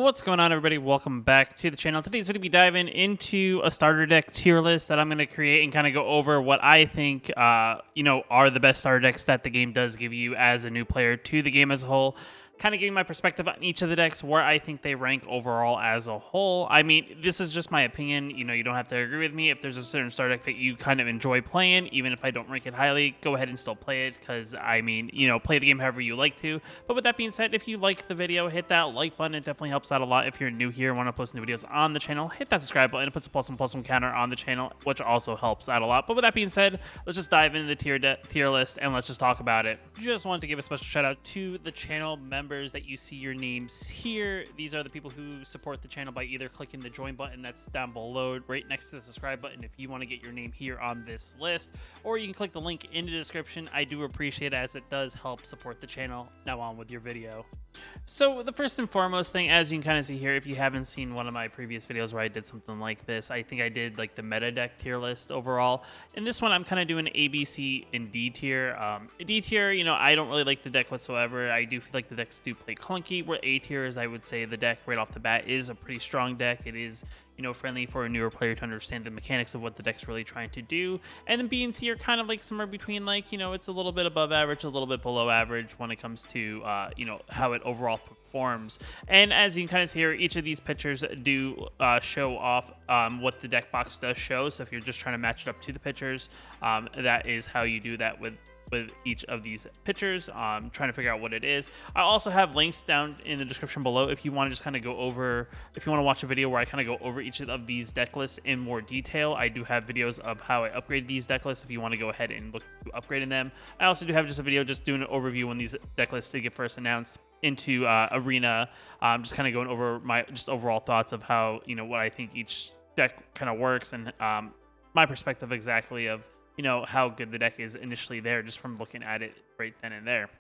What's going on, everybody? Welcome back to the channel. Today's video, be diving into a starter deck tier list that I'm going to create and kind of go over what I think, are the best starter decks that the game does give you as a new player to the game as a whole. Kind of giving my perspective on each of the decks, where I think they rank overall as a whole. I mean, this is just my opinion. You don't have to agree with me. If there's a certain starter deck that you kind of enjoy playing, even if I don't rank it highly, go ahead and still play it, because, I mean, play the game however you like to. But with that being said, if you like the video, hit that like button. It definitely helps out a lot. If you're new here and want to post new videos on the channel, hit that subscribe button. It puts a plus counter on the channel, which also helps out a lot. But with that being said, let's just dive into the tier list and let's just talk about it. Just wanted to give a special shout out to the channel members that you see your names here. These are the people who support the channel by either clicking the join button that's down below right next to the subscribe button if you want to get your name here on this list, or you can click the link in the description. I do appreciate it, as it does help support the channel. Now on with your video. So the first and foremost thing, as you can kind of see here, if you haven't seen one of my previous videos where I did something like this, I think I did like the meta deck tier list overall. In this one, I'm kind of doing A, B, C, and D tier. D tier, I don't really like the deck whatsoever. I do feel like the decks do play clunky, where A tier is, I would say, the deck right off the bat is a pretty strong deck. It is friendly for a newer player to understand the mechanics of what the deck's really trying to do. And then B and C are kind of like somewhere between, like, it's a little bit above average, a little bit below average when it comes to, how it overall performs. And as you can kind of see here, each of these pictures do show off what the deck box does show. So if you're just trying to match it up to the pictures, that is how you do that with each of these pictures, trying to figure out what it is. I also have links down in the description below if you want to just kind of go over, if you want to watch a video where I kind of go over each of these deck lists in more detail. I do have videos of how I upgraded these deck lists if you want to go ahead and look to upgrading them. I also do have just a video just doing an overview when these deck lists did get first announced into Arena, just kind of going over my just overall thoughts of how, what I think each deck kind of works, and my perspective exactly of how good the deck is initially there, just from looking at it right then and there.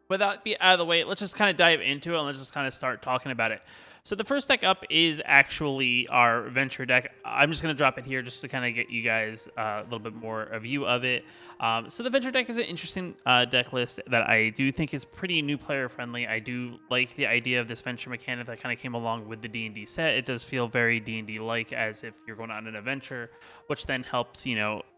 With that be out of the way, let's just kind of dive into it and let's just kind of start talking about it. So the first deck up is actually our Venture deck. I'm just going to drop it here just to kind of get you guys a little bit more a view of it. So the Venture deck is an interesting deck list that I do think is pretty new player friendly. I do like the idea of this Venture mechanic that kind of came along with the D&D set. It does feel very D&D like, as if you're going on an adventure, which then helps,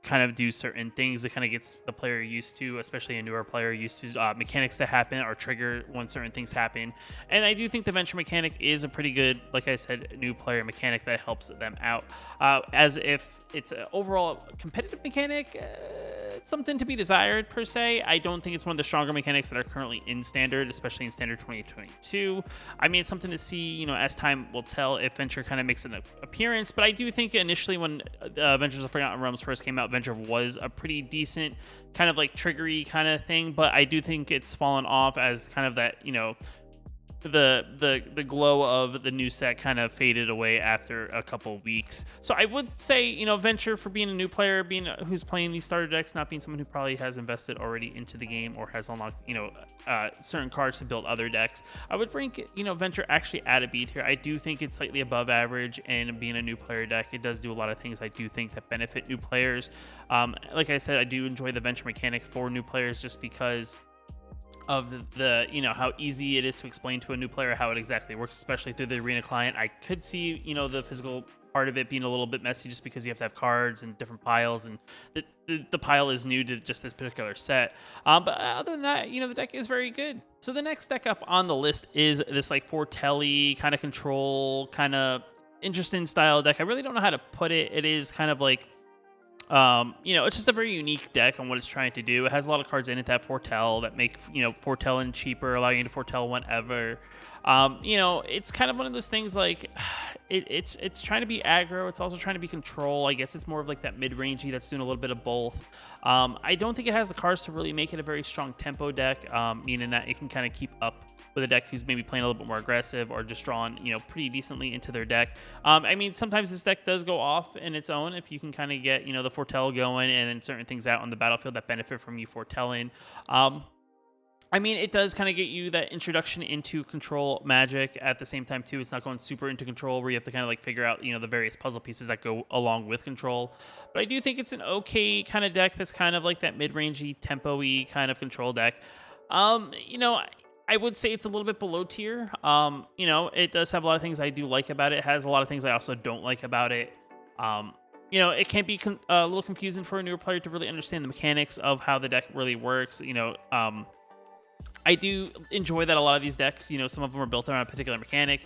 kind of do certain things. It kind of gets the player used to, especially a newer player, used to mechanics that happen or trigger when certain things happen. And I do think the Venture mechanic is a pretty good, like I said, new player mechanic that helps them out. As if it's an overall competitive mechanic, it's something to be desired per se. I don't think it's one of the stronger mechanics that are currently in Standard, especially in Standard 2022. I mean, it's something to see, as time will tell, if Venture kind of makes an appearance. But I do think initially when Adventures of Forgotten Realms first came out, Venture was a pretty decent kind of like triggery kind of thing. But I do think it's fallen off as kind of that, the glow of the new set kind of faded away after a couple weeks. So I would say, Venture, for being a new player, being who's playing these starter decks, not being someone who probably has invested already into the game or has unlocked, certain cards to build other decks, I would rank, Venture actually at a B tier. I do think it's slightly above average, and being a new player deck, it does do a lot of things I do think that benefit new players. Like I said, I do enjoy the Venture mechanic for new players just because of the how easy it is to explain to a new player how it exactly works, especially through the Arena client. I could see the physical part of it being a little bit messy, just because you have to have cards and different piles, and the pile is new to just this particular set. But other than that, the deck is very good. So the next deck up on the list is this like foretell-y kind of control, kind of interesting style deck. I really don't know how to put it. It is kind of like, it's just a very unique deck on what it's trying to do. It has a lot of cards in it that foretell, that make, foretelling cheaper, allow you to foretell whenever. It's kind of one of those things like, it's trying to be aggro. It's also trying to be control. I guess it's more of like that mid-rangey that's doing a little bit of both. I don't think it has the cards to really make it a very strong tempo deck, meaning that it can kind of keep up with a deck who's maybe playing a little bit more aggressive or just drawn, pretty decently into their deck. I mean, sometimes this deck does go off in its own if you can kind of get, the foretell going and then certain things out on the battlefield that benefit from you foretelling. I mean, it does kind of get you that introduction into control magic at the same time, too. It's not going super into control where you have to kind of like figure out, the various puzzle pieces that go along with control. But I do think it's an okay kind of deck that's kind of like that mid-rangey, tempo-y kind of control deck. I would say it's a little bit below tier. It does have a lot of things I do like about it. It has a lot of things I also don't like about it. Um, it can be a little confusing for a newer player to really understand the mechanics of how the deck really works. I do enjoy that a lot of these decks, some of them are built around a particular mechanic.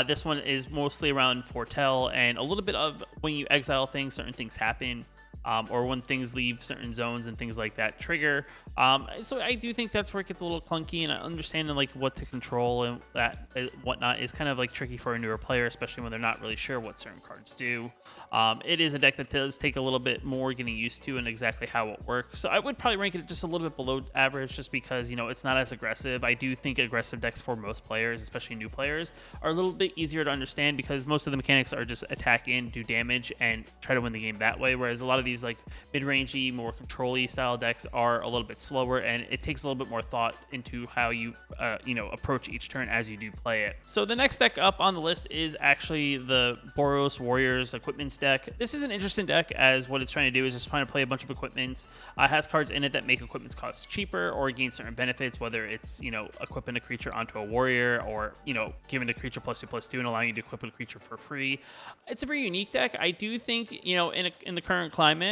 This one is mostly around foretell and a little bit of when you exile things, certain things happen. Or when things leave certain zones and things like that trigger. So I do think that's where it gets a little clunky, and understanding like what to control and that whatnot is kind of like tricky for a newer player, especially when they're not really sure what certain cards do. It is a deck that does take a little bit more getting used to and exactly how it works. So I would probably rank it just a little bit below average, just because it's not as aggressive. I do think aggressive decks for most players, especially new players, are a little bit easier to understand because most of the mechanics are just attack in, do damage, and try to win the game that way. Whereas a lot of these like mid-rangey, more control-y style decks are a little bit slower, and it takes a little bit more thought into how you approach each turn as you do play it. So the next deck up on the list is actually the Boros Warriors Equipments deck. This is an interesting deck, as what it's trying to do is just trying to play a bunch of equipments. It has cards in it that make equipments cost cheaper or gain certain benefits, whether it's equipping a creature onto a warrior, or giving the creature +2/+2 and allowing you to equip a creature for free. It's a very unique deck. I do think in the current climate,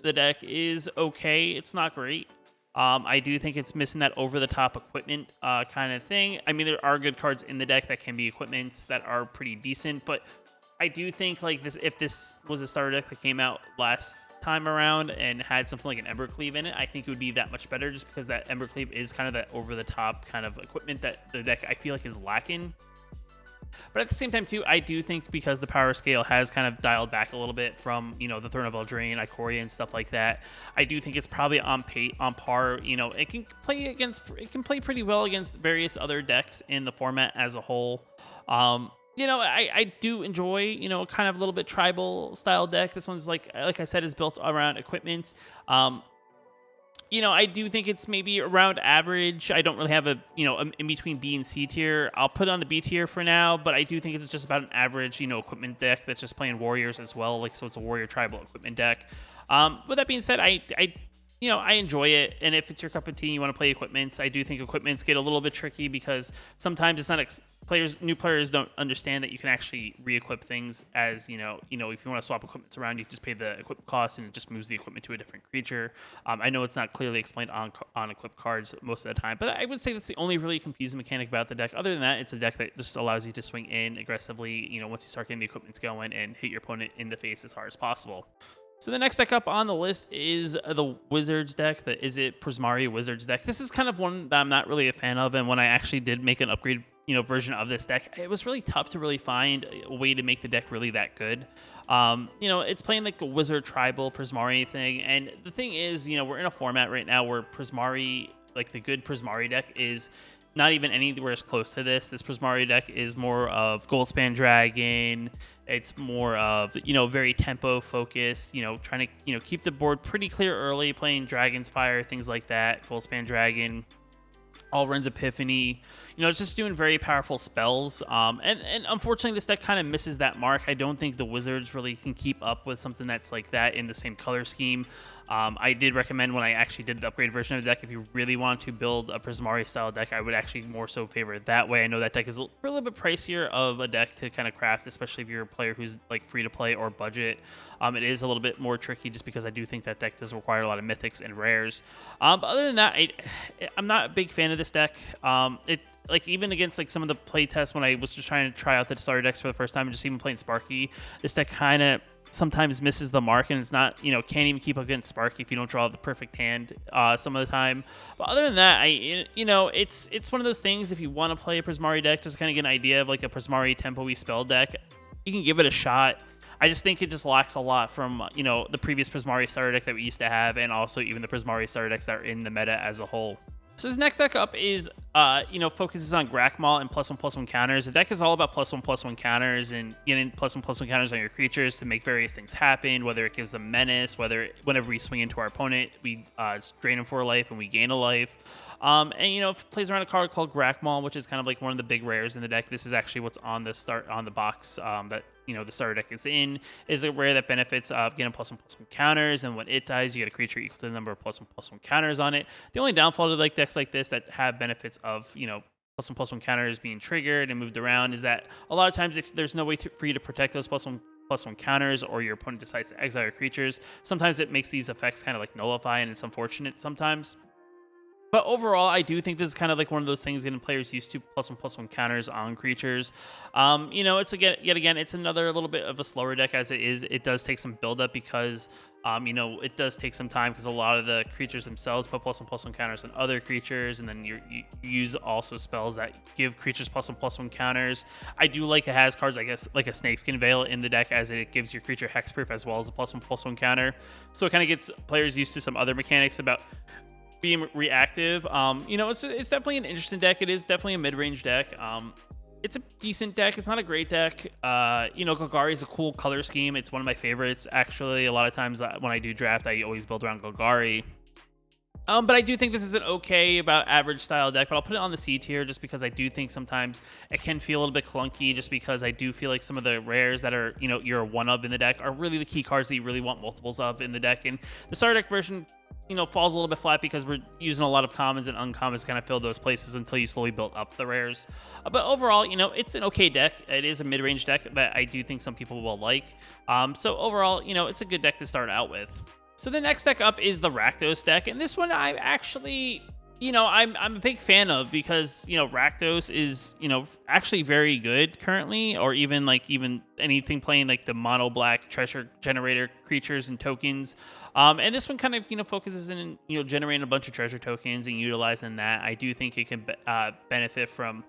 the deck is okay. It's not great. I do think it's missing that over-the-top equipment kind of thing. I mean, there are good cards in the deck that can be equipments that are pretty decent, but I do think like this, if this was a starter deck that came out last time around and had something like an Embercleave in it, I think it would be that much better, just because that Embercleave is kind of that over-the-top kind of equipment that the deck I feel like is lacking. But at the same time, too, I do think because the power scale has kind of dialed back a little bit from, the Throne of Eldraine, Ikoria, and stuff like that, I do think it's probably on par. It can play pretty well against various other decks in the format as a whole. I do enjoy, kind of a little bit tribal style deck. This one's like I said, is built around equipment. I do think it's maybe around average. I don't really have a in between B and C tier. I'll put it on the B tier for now, but I do think it's just about an average, equipment deck that's just playing warriors as well. So it's a warrior tribal equipment deck. With that being said, I enjoy it, and if it's your cup of tea and you want to play equipments, I do think equipments get a little bit tricky because sometimes it's not new players don't understand that you can actually re-equip things. As if you want to swap equipments around, you just pay the equip cost and it just moves the equipment to a different creature. I know it's not clearly explained on equipped cards most of the time, but I would say that's the only really confusing mechanic about the deck. Other than that, it's a deck that just allows you to swing in aggressively, once you start getting the equipments going, and hit your opponent in the face as hard as possible. So the next deck up on the list is the Wizards deck, the Izzet Prismari Wizards deck. This is kind of one that I'm not really a fan of, and when I actually did make an upgrade version of this deck, it was really tough to really find a way to make the deck really that good. It's playing like a Wizard Tribal Prismari thing, and the thing is, we're in a format right now where Prismari, like the good Prismari deck, is not even anywhere as close to this. This Prismari deck is more of Goldspan Dragon. It's more of, very tempo focused, trying to, keep the board pretty clear early, playing Dragon's Fire, things like that, Goldspan Dragon, Alrund's Epiphany. It's just doing very powerful spells. And unfortunately, this deck kind of misses that mark. I don't think the Wizards really can keep up with something that's like that in the same color scheme. I did recommend when I actually did the upgrade version of the deck, if you really want to build a Prismari style deck, I would actually more so favor it that way. I know that deck is a little bit pricier of a deck to kind of craft, especially if you're a player who's like free to play or budget. It is a little bit more tricky just because I do think that deck does require a lot of mythics and rares. But other than that, I'm not a big fan of this deck. Even against like some of the play tests when I was just trying to try out the starter decks for the first time and just even playing Sparky, this deck kind of sometimes misses the mark, and it's not, can't even keep up against Sparky if you don't draw the perfect hand some of the time. But other than that, it's one of those things. If you want to play a Prismari deck, just kind of get an idea of like a Prismari tempo-y spell deck, you can give it a shot. I just think it just lacks a lot from, the previous Prismari starter deck that we used to have, and also even the Prismari starter decks that are in the meta as a whole. So this next deck up is, focuses on Grakmaw and +1/+1 counters. The deck is all about +1/+1 counters and getting +1/+1 counters on your creatures to make various things happen, whether it gives them menace, whenever we swing into our opponent, we drain them for a life and we gain a life. It plays around a card called Grakmaw, which is kind of like one of the big rares in the deck. This is actually what's on the box that the starter deck is in. Is a rare that benefits getting +1/+1 counters, and when it dies, you get a creature equal to the number of +1/+1 counters on it. The only downfall to like decks like this that have benefits of +1/+1 counters being triggered and moved around is that a lot of times if there's no way for you to protect those +1/+1 counters, or your opponent decides to exile your creatures, sometimes it makes these effects kind of like nullify, and it's unfortunate sometimes. But overall, I do think this is kind of like one of those things getting players used to +1/+1 counters on creatures. It's yet again, it's another little bit of a slower deck as it is. It does take some build up because, it does take some time because a lot of the creatures themselves put +1/+1 counters on other creatures, and then you use also spells that give creatures +1/+1 counters. I do like it has cards, I guess, like a Snakeskin Veil in the deck, as it gives your creature hexproof as well as a +1/+1 counter. So it kind of gets players used to some other mechanics about being reactive. It's definitely an interesting deck. It is definitely a mid-range deck. It's a decent deck. It's not a great deck. Golgari is a cool color scheme. It's one of my favorites. Actually, a lot of times when I do draft, I always build around Golgari. But I do think this is an okay, about average style deck, but I'll put it on the C tier just because I do think sometimes it can feel a little bit clunky, just because I do feel like some of the rares that are, you're a one of in the deck are really the key cards that you really want multiples of in the deck. And the starter deck version, falls a little bit flat because we're using a lot of commons and uncommons to kind of fill those places until you slowly build up the rares. But overall, it's an okay deck. It is a mid-range deck that I do think some people will like. So overall, it's a good deck to start out with. So the next deck up is the Rakdos deck, and this one I actually, I'm a big fan of because, Rakdos is, actually very good currently, or even anything playing like the mono black treasure generator creatures and tokens. And this one kind of, focuses in, generating a bunch of treasure tokens and utilizing that. I do think it can benefit from,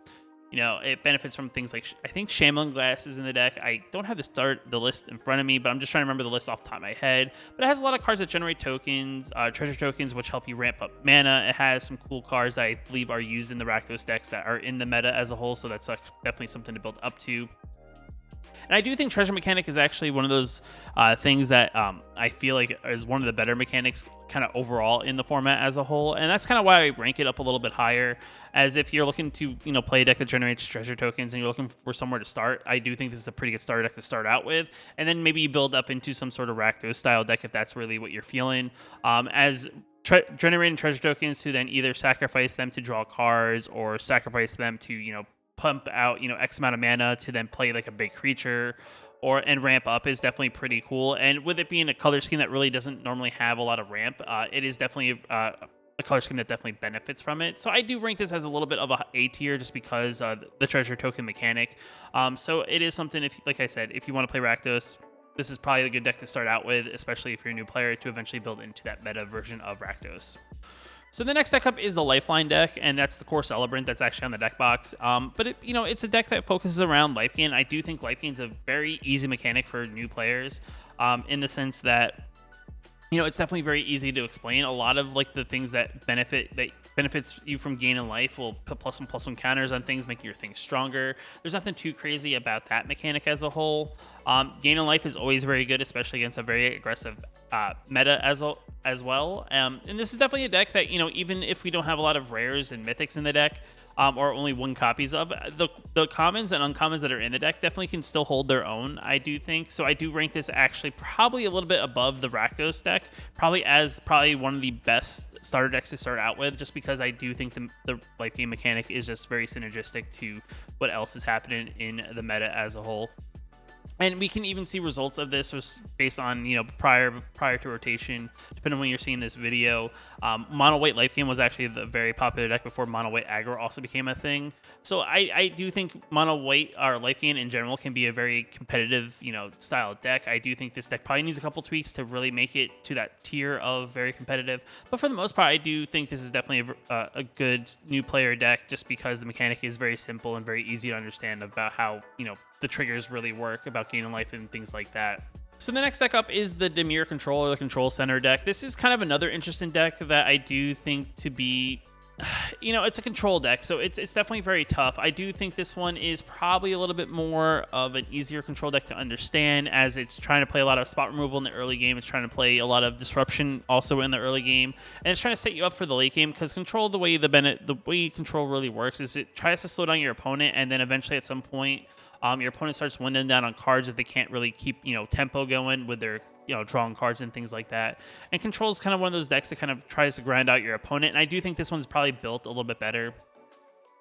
it benefits from things like, I think Shambling Glass is in the deck. I don't have the list in front of me, but I'm just trying to remember the list off the top of my head. But it has a lot of cards that generate tokens, treasure tokens, which help you ramp up mana. It has some cool cards that I believe are used in the Rakdos decks that are in the meta as a whole, so that's definitely something to build up to. And I do think treasure mechanic is actually one of those things that I feel like is one of the better mechanics kind of overall in the format as a whole. And that's kind of why I rank it up a little bit higher, as if you're looking to, play a deck that generates treasure tokens and you're looking for somewhere to start, I do think this is a pretty good starter deck to start out with. And then maybe you build up into some sort of Rakdos style deck if that's really what you're feeling. Generating treasure tokens to then either sacrifice them to draw cards or sacrifice them to, pump out, X amount of mana to then play like a big creature and ramp up is definitely pretty cool. And with it being a color scheme that really doesn't normally have a lot of ramp, it is definitely a color scheme that definitely benefits from it. So I do rank this as a little bit of a A tier just because the treasure token mechanic. So it is something, like I said, if you want to play Rakdos, this is probably a good deck to start out with, especially if you're a new player, to eventually build into that meta version of Rakdos. So the next deck up is the Lifeline deck, and that's the core Celebrant that's actually on the deck box. But it's a deck that focuses around life gain. I do think life gain is a very easy mechanic for new players, in the sense that it's definitely very easy to explain. A lot of the things that benefits you from gaining life will put +1/+1 counters on things, making your things stronger. There's nothing too crazy about that mechanic as a whole. Gaining life is always very good, especially against a very aggressive meta as well. And this is definitely a deck that, even if we don't have a lot of rares and mythics in the deck, or only one copies of, the commons and uncommons that are in the deck definitely can still hold their own, I do think. So I do rank this actually probably a little bit above the Rakdos deck, probably one of the best starter decks to start out with, just because I do think the life gain mechanic is just very synergistic to what else is happening in the meta as a whole. And we can even see results of this was based on, prior to rotation, depending on when you're seeing this video. Mono white life gain was actually the very popular deck before mono white aggro also became a thing. So I do think mono white or life gain in general can be a very competitive, style deck. I do think this deck probably needs a couple tweaks to really make it to that tier of very competitive. But for the most part, I do think this is definitely a good new player deck, just because the mechanic is very simple and very easy to understand about how, the triggers really work about gaining life and things like that. So the next deck up is the Dimir Control, or the Control Center deck. This is kind of another interesting deck that I do think to be, it's a control deck, so it's definitely very tough. I do think this one is probably a little bit more of an easier control deck to understand, as it's trying to play a lot of spot removal in the early game. It's trying to play a lot of disruption also in the early game, and it's trying to set you up for the late game, because control, the way control really works is it tries to slow down your opponent, and then eventually at some point, your opponent starts winding down on cards if they can't really keep, tempo going with their, drawing cards and things like that. And control is kind of one of those decks that kind of tries to grind out your opponent. And I do think this one's probably built a little bit better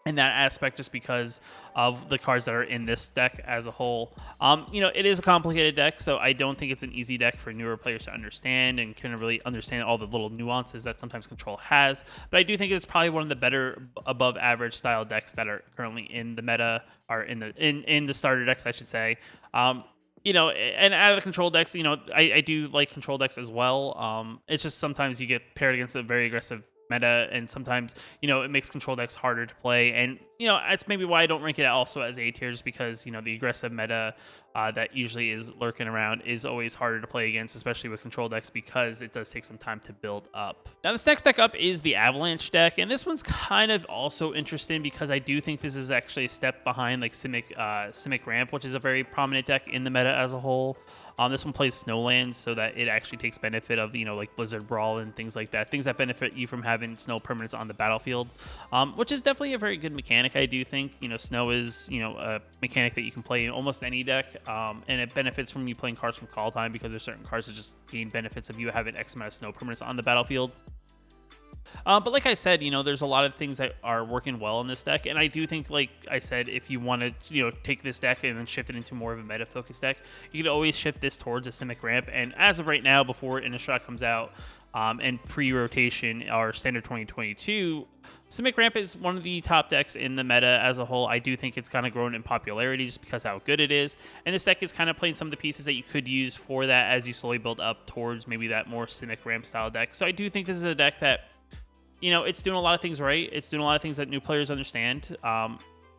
in that aspect, just because of the cards that are in this deck as a whole. It is a complicated deck, so I don't think it's an easy deck for newer players to understand and kind of really understand all the little nuances that sometimes Control has. But I do think it's probably one of the better above average style decks that are currently in the meta, or in the starter decks, I should say. And out of the Control decks, I do like Control decks as well. It's just sometimes you get paired against a very aggressive meta, and sometimes it makes Control decks harder to play, and that's maybe why I don't rank it also as A tier, just because the aggressive meta that usually is lurking around is always harder to play against, especially with Control decks, because it does take some time to build up. Now this next deck up is the Avalanche deck, and this one's kind of also interesting because I do think this is actually a step behind like Simic Ramp, which is a very prominent deck in the meta as a whole. This one plays Snowlands, so that it actually takes benefit of, like Blizzard Brawl and things like that. Things that benefit you from having snow permanents on the battlefield, which is definitely a very good mechanic, I do think. Snow is, a mechanic that you can play in almost any deck, and it benefits from you playing cards from Call Time, because there's certain cards that just gain benefits of you having X amount of snow permanents on the battlefield. But like I said, there's a lot of things that are working well in this deck, and I do think, like I said, if you want to, take this deck and then shift it into more of a meta-focused deck, you can always shift this towards a Simic Ramp. And as of right now, before Innistrad comes out, and pre-rotation or Standard 2022, Simic Ramp is one of the top decks in the meta as a whole. I do think it's kind of grown in popularity just because how good it is, and this deck is kind of playing some of the pieces that you could use for that as you slowly build up towards maybe that more Simic Ramp style deck. So I do think this is a deck that, it's doing a lot of things right. It's doing a lot of things that new players understand.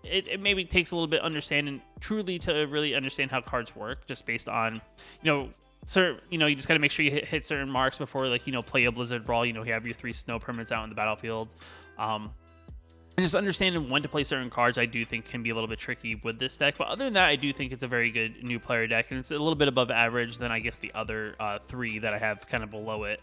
It maybe takes a little bit understanding truly to really understand how cards work, just based on, you just got to make sure you hit certain marks before, like, play a Blizzard Brawl. You have your 3 snow permanents out in the battlefield. And just understanding when to play certain cards, I do think can be a little bit tricky with this deck. But other than that, I do think it's a very good new player deck, and it's a little bit above average than, I guess, the other 3 that I have kind of below it.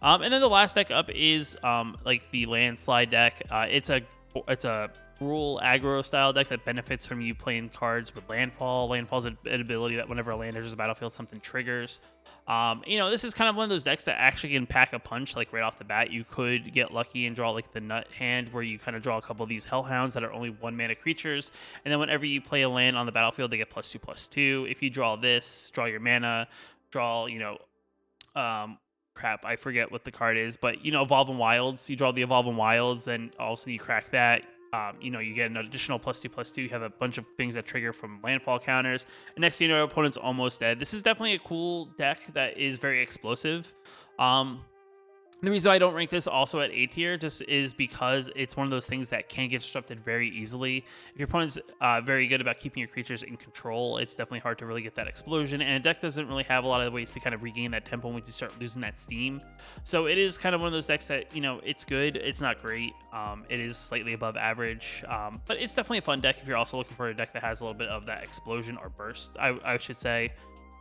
And then the last deck up is like the Landslide deck. It's a rule aggro style deck that benefits from you playing cards with Landfall. Landfall's an ability that whenever a land enters the battlefield, something triggers. This is kind of one of those decks that actually can pack a punch, like right off the bat. You could get lucky and draw like the Nut hand, where you kind of draw a couple of these Hellhounds that are only 1 mana creatures, and then whenever you play a land on the battlefield, they get +2/+2. If you draw this, draw your mana, draw crap, I forget what the card is, but Evolving Wilds, you draw the Evolving Wilds, then all of a sudden you crack that. You get an additional +2/+2. You have a bunch of things that trigger from landfall counters, and next thing you know, your opponent's almost dead. This is definitely a cool deck that is very explosive. The reason I don't rank this also at A tier just is because it's one of those things that can get disrupted very easily. If your opponent's very good about keeping your creatures in control, it's definitely hard to really get that explosion, and a deck doesn't really have a lot of ways to kind of regain that tempo once you start losing that steam. So it is kind of one of those decks that, it's good, it's not great, it is slightly above average, but it's definitely a fun deck if you're also looking for a deck that has a little bit of that explosion or burst, I should say.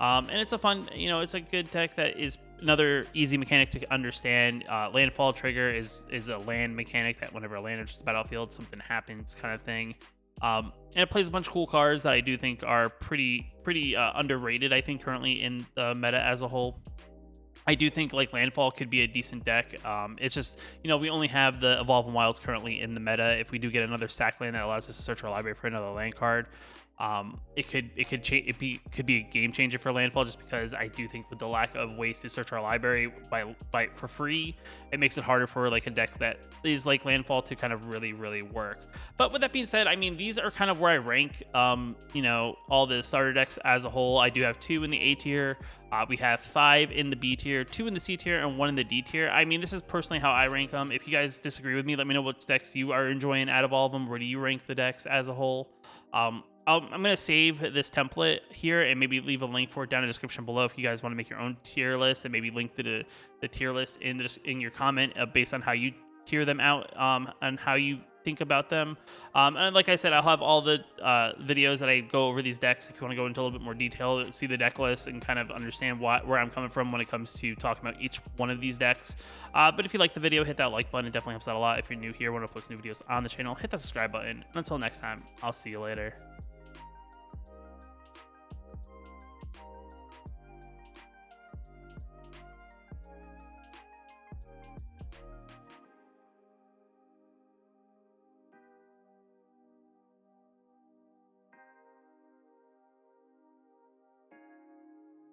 And it's a fun, it's a good deck that is another easy mechanic to understand. Landfall trigger is a land mechanic that whenever a land enters the battlefield, something happens kind of thing. And it plays a bunch of cool cards that I do think are pretty underrated, I think, currently in the meta as a whole. I do think like Landfall could be a decent deck. It's just, we only have the Evolving Wilds currently in the meta. If we do get another sack land that allows us to search our library for another land card, it could be a game changer for Landfall, just because I do think with the lack of ways to search our library by for free, it makes it harder for like a deck that is like Landfall to kind of really work. But with that being said, I mean, these are kind of where I rank all the starter decks as a whole. I do have 2 in the A tier, we have 5 in the B tier, 2 in the C tier, and 1 in the D tier. I mean, this is personally how I rank them. If you guys disagree with me, let me know what decks you are enjoying out of all of them. Where do you rank the decks as a whole? I'm going to save this template here and maybe leave a link for it down in the description below if you guys want to make your own tier list, and maybe link to the tier list in your comment based on how you tier them out, and how you think about them. And like I said, I'll have all the videos that I go over these decks if you want to go into a little bit more detail, see the deck list, and kind of understand where I'm coming from when it comes to talking about each one of these decks. But if you like the video, hit that like button. It definitely helps out a lot. If you're new here, want to post new videos on the channel, hit that subscribe button. And until next time, I'll see you later.